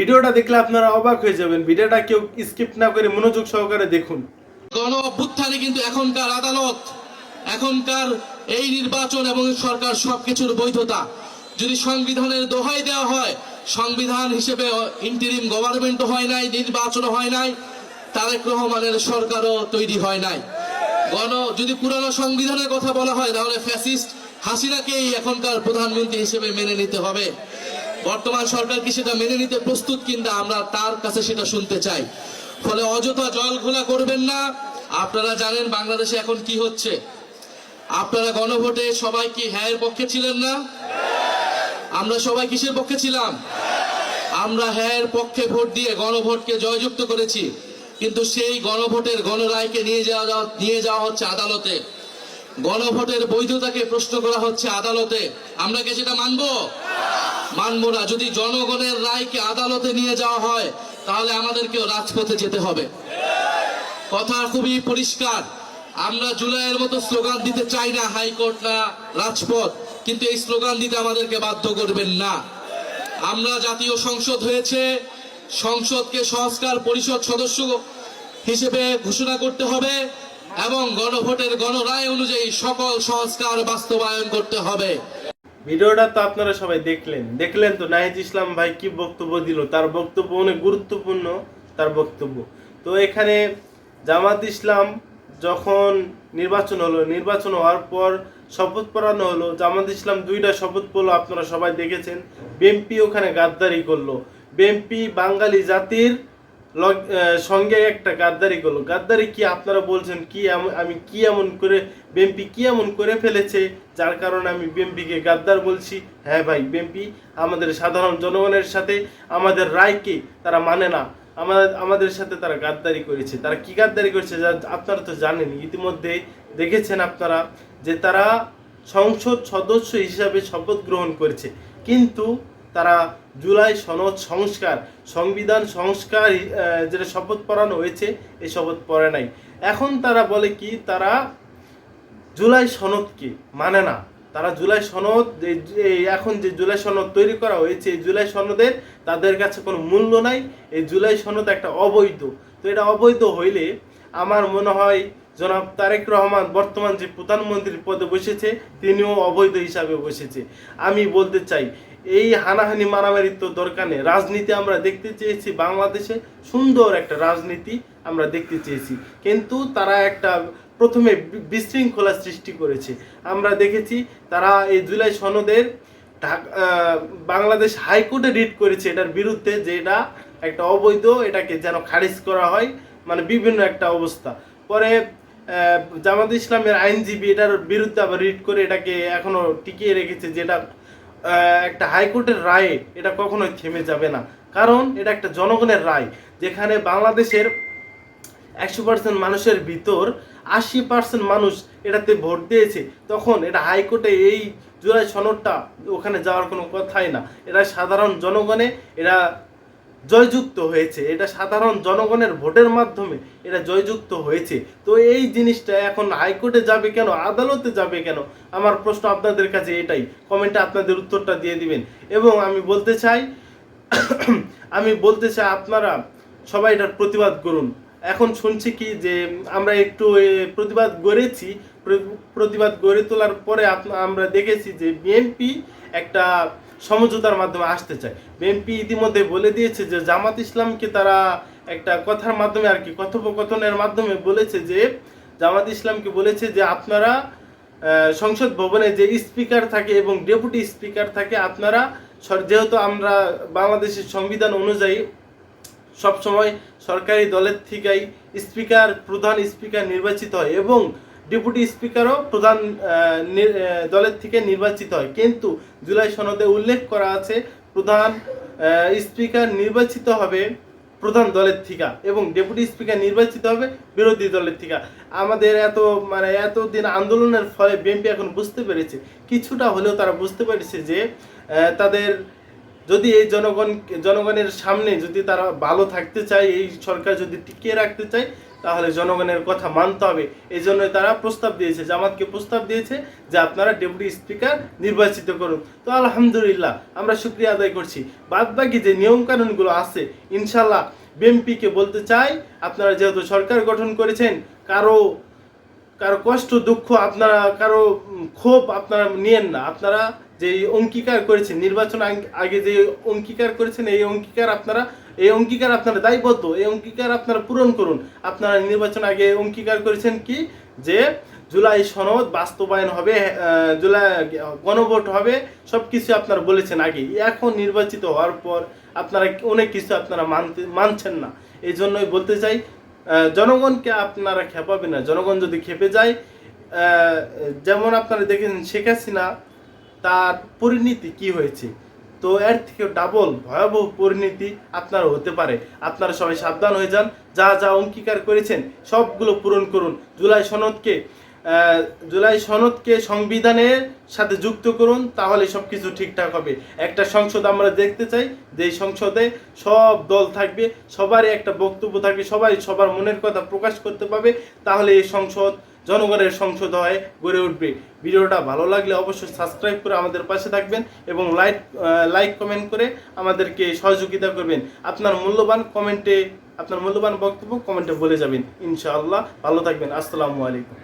ভিডিওটা দেখলে আপনারা অবাক হয়ে যাবেন। ভিডিওটা কেউ স্কিপ না করে মনোযোগ সহকারে দেখুন। গণ অভ্যুত্থানে কিন্তু এখনকার আদালত, এখনকার এই নির্বাচন এবং সরকার সবকিছুর বৈধতা যদি সংবিধানের দোহাই দেওয়া হয়, সংবিধান হিসেবে ইন্টারিম গভর্নমেন্টও হয় নাই, নির্বাচনও হয় নাই, তারেক রহমানের সরকারও তৈরি হয় নাই। যদি পুরানো সংবিধানের কথা বলা হয় তাহলে ফ্যাসিস্ট হাসিনাকেই এখনকার প্রধানমন্ত্রী হিসেবে মেনে নিতে হবে। বর্তমান সরকার কি সেটা মেনে নিতে প্রস্তুত কিনা আমরা তার কাছে সেটা শুনতে চাই। ফলে অযথা জল ঘোলা করবেন না। আপনারা জানেন বাংলাদেশে এখন কি হচ্ছে। আপনারা গণভোটে সবাই কি হ্যাঁ এর পক্ষে ছিলেন না? আমরা সবাই কিসের পক্ষে ছিলাম? আমরা হ্যাঁ এর পক্ষে ভোট দিয়ে গণভোটকে জয়যুক্ত করেছি, কিন্তু সেই গণভোটের গণরায়কে নিয়ে যাওয়া হচ্ছে আদালতে। গণভোটের বৈধতাকে প্রশ্ন করা হচ্ছে আদালতে। আমরা কি সেটা মানবো না। যদি জনগণের রায়কে আদালতে নিয়ে যাওয়া হয় তাহলে আমাদেরকেও রাজপথে যেতে হবে। কথা খুবই পরিষ্কার। আমরা জুলাইয়ের মতো স্লোগান দিতে চাই না, হাইকোর্ট না রাজপথ, কিন্তু এই স্লোগান দিতে আমাদেরকে বাধ্য করবেন না। আমরা জাতীয় সংসদ হয়েছে, সংসদকে সংস্কার পরিষদ সদস্য হিসেবে ঘোষণা করতে হবে এবং গণভোটের গণরায় অনুযায়ী সকল সংস্কার বাস্তবায়ন করতে হবে। ভিডিওটা তো আপনারা সবাই দেখলেন তো নাহিদ ইসলাম ভাই কি বক্তব্য দিল। তার বক্তব্য অনেক গুরুত্বপূর্ণ, তার বক্তব্য। তো এখানে জামাত ইসলাম যখন নির্বাচন হওয়ার পর শপথ পড়ানো হলো, জামাত ইসলাম দুইটা শপথ পড়লো, আপনারা সবাই দেখেছেন। বিএনপি ওখানে গাদ্দারি করলো। বিএনপি বাঙালি জাতির সঙ্গে একটা গাদ্দারি করলো। গাদ্দারি কি আপনারা বলছেন কি আমি কি এমন করে বিএনপি কি এমন করে ফেলেছে যার কারণে আমি বিএনপিকে গাদ্দার বলছি? হ্যাঁ ভাই, বিএনপি আমাদের সাধারণ জনগণের সাথে আমাদের রায়কে তারা মানে না, আমাদের সাথে তারা গাদ্দারি করেছে। তারা কি গাদ্দারি করেছে আপনারা তো জানেন, ইতিমধ্যে দেখেছেন আপনারা যে তারা সংসদ সদস্য হিসাবে শপথ গ্রহণ করেছে, কিন্তু তারা জুলাই সনদ সংস্কার, সংবিধান সংস্কার যেটা শপথ পড়ানো হয়েছে এই শপথ পড়ে নাই। এখন তারা বলে কি তারা জুলাই সনদকে মানে না। তারা জুলাই সনদ এখন যে জুলাই সনদ তৈরি করা হয়েছে, এই জুলাই সনদের তাদের কাছে কোনো মূল্য নাই। এই জুলাই সনদ একটা অবৈধ। তো এটা অবৈধ হইলে আমার মনে হয় জনাব তারেক রহমান বর্তমান যে প্রধানমন্ত্রীর পদে বসেছে তিনিও অবৈধ হিসাবে বসেছে। আমি বলতে চাই এই হানাহানি মারামারি তো দরকার নেই। রাজনীতি আমরা দেখতে চেয়েছি, বাংলাদেশে সুন্দর একটা রাজনীতি আমরা দেখতে চেয়েছি, কিন্তু তারা একটা প্রথমে বিশৃঙ্খলা সৃষ্টি করেছে। আমরা দেখেছি তারা এই জুলাই সনদের বাংলাদেশ হাইকোর্টে রিট করেছে এটার বিরুদ্ধে, যে এটা একটা অবৈধ, এটাকে যেন খারিজ করা হয়, মানে বিভিন্ন একটা অবস্থা। পরে জামাত ইসলামের আইনজীবী এটার বিরুদ্ধে আবার রিট করে এটাকে এখনো টিকিয়ে রেখেছে, যেটা একটা হাইকোর্টের রায়ে এটা কখনোই থেমে যাবে না। কারণ এটা একটা জনগণের রায়, যেখানে বাংলাদেশের 100% মানুষের ভিতর 80% মানুষ এটাতে ভোট দিয়েছে। তখন এটা হাইকোর্টে এই জুলাই সনদটা ওখানে যাওয়ার কোনো কথাই না। এটা সাধারণ জনগণে এটা জয়যুক্ত হয়েছে, এটা সাধারণ জনগণের ভোটের মাধ্যমে এটা জয়যুক্ত হয়েছে। তো এই জিনিসটা এখন হাইকোর্টে যাবে কেন, আদালতে যাবে কেন? আমার প্রশ্ন আপনাদের কাছে এটাই। কমেন্টে আপনাদের উত্তরটা দিয়ে দিবেন। এবং আমি বলতে চাই আপনারা সবাই এটার প্রতিবাদ করুন। এখন শুনছি কি যে আমরা একটু প্রতিবাদ গড়ে তোলার পরে আমরা দেখেছি যে বিএনপি একটা সমঝোতার মাধ্যমে আসতে চায়। বিএনপি ইতিমধ্যে বলে দিয়েছে যে জামাত ইসলামকে তারা একটা কথার মাধ্যমে আর কি কথোপকথনের মাধ্যমে বলেছে যে জামাত ইসলামকে বলেছে যে আপনারা সংসদ ভবনে যে স্পিকার থাকে এবং ডেপুটি স্পিকার থাকে, আপনারা যেহেতু আমরা বাংলাদেশের সংবিধান অনুযায়ী সবসময় সরকারি দলের থেকেই প্রধান স্পিকার নির্বাচিত হয় এবং ডেপুটি স্পিকারও প্রধান দলের থেকে নির্বাচিত হয়। কিন্তু জুলাই সনদে উল্লেখ করা আছে প্রধান স্পিকার নির্বাচিত হবে প্রধান দলের থেকে এবং ডেপুটি স্পিকার নির্বাচিত হবে বিরোধী দলের থেকে। আমাদের এতদিন আন্দোলনের ফলে বিএনপি এখন বুঝতে পেরেছে, কিছুটা হলেও তারা বুঝতে পেরেছে যে তাদের যদি এই জনগণের সামনে যদি তারা ভালো থাকতে চায়, এই সরকার যদি টিকিয়ে রাখতে চায়, তাহলে জনগণের কথা মানতে হবে। এই জন্যই তারা প্রস্তাব দিয়েছে, জামাতকে প্রস্তাব দিয়েছে যে আপনারা ডেপুটি স্পিকার নির্বাচিত করুন। তো আলহামদুলিল্লাহ আমরা শুকরিয়া আদায় করছি। বাদ বাকি যে নিয়মকানুনগুলো আছে, ইনশাল্লাহ বিএনপিকে বলতে চাই, আপনারা যেহেতু সরকার গঠন করেছেন, কারো কষ্ট দুঃখ আপনারা, কারো ক্ষোভ আপনারা নিয়েন না। আপনারা যে অঙ্গীকার করেছেন নির্বাচন আগে, যে অঙ্গীকার করেছেন, এই অঙ্গীকার আপনারা দায়বদ্ধ, এই অঙ্গীকার আপনারা পূরণ করুন। আপনারা নির্বাচন আগে অঙ্গীকার করেছেন কি, যে জুলাই সনদ বাস্তবায়ন হবে, জুলাই গণভোট হবে, সব কিছু আপনারা বলেছেন আগে। এখন নির্বাচিত হওয়ার পর আপনারা অনেক কিছু আপনারা মানছেন না। এই জন্যই বলতে চাই, জনগণকে আপনারা খেপাবেন না। জনগণ যদি খেপে যায়, যেমন আপনারা দেখেন শেখ হাসিনা, তার পরিণতি কি হয়েছে, তো এর থেকে ডাবল ভয়াবহ পরিণতি আপনারা হতে পারে। আপনারা সবাই সাবধান হয়ে যান, যা যা অঙ্গীকার করেছেন সবগুলো পূরণ করুন। জুলাই সনদকে সংবিধানের সাথে যুক্ত করুন, তাহলে সবকিছু ঠিকঠাক হবে। একটা সংসদ আমরা দেখতে চাই, যে সংসদে সব দল থাকবে, সবারই একটা বক্তব্য থাকবে, সবাই সবার মনের কথা প্রকাশ করতে পারবে, তাহলে এই সংসদ জনগণের সংসদ হয়ে গড়ে উঠবে। ভিডিওটা ভালো লাগলে অবশ্যই সাবস্ক্রাইব করে আমাদের পাশে থাকবেন এবং লাইক কমেন্ট করে আমাদেরকে সহযোগিতা করবেন। আপনার মূল্যবান বক্তব্য কমেন্টে বলে যাবেন। ইনশাআল্লাহ ভালো থাকবেন। আসসালামু আলাইকুম।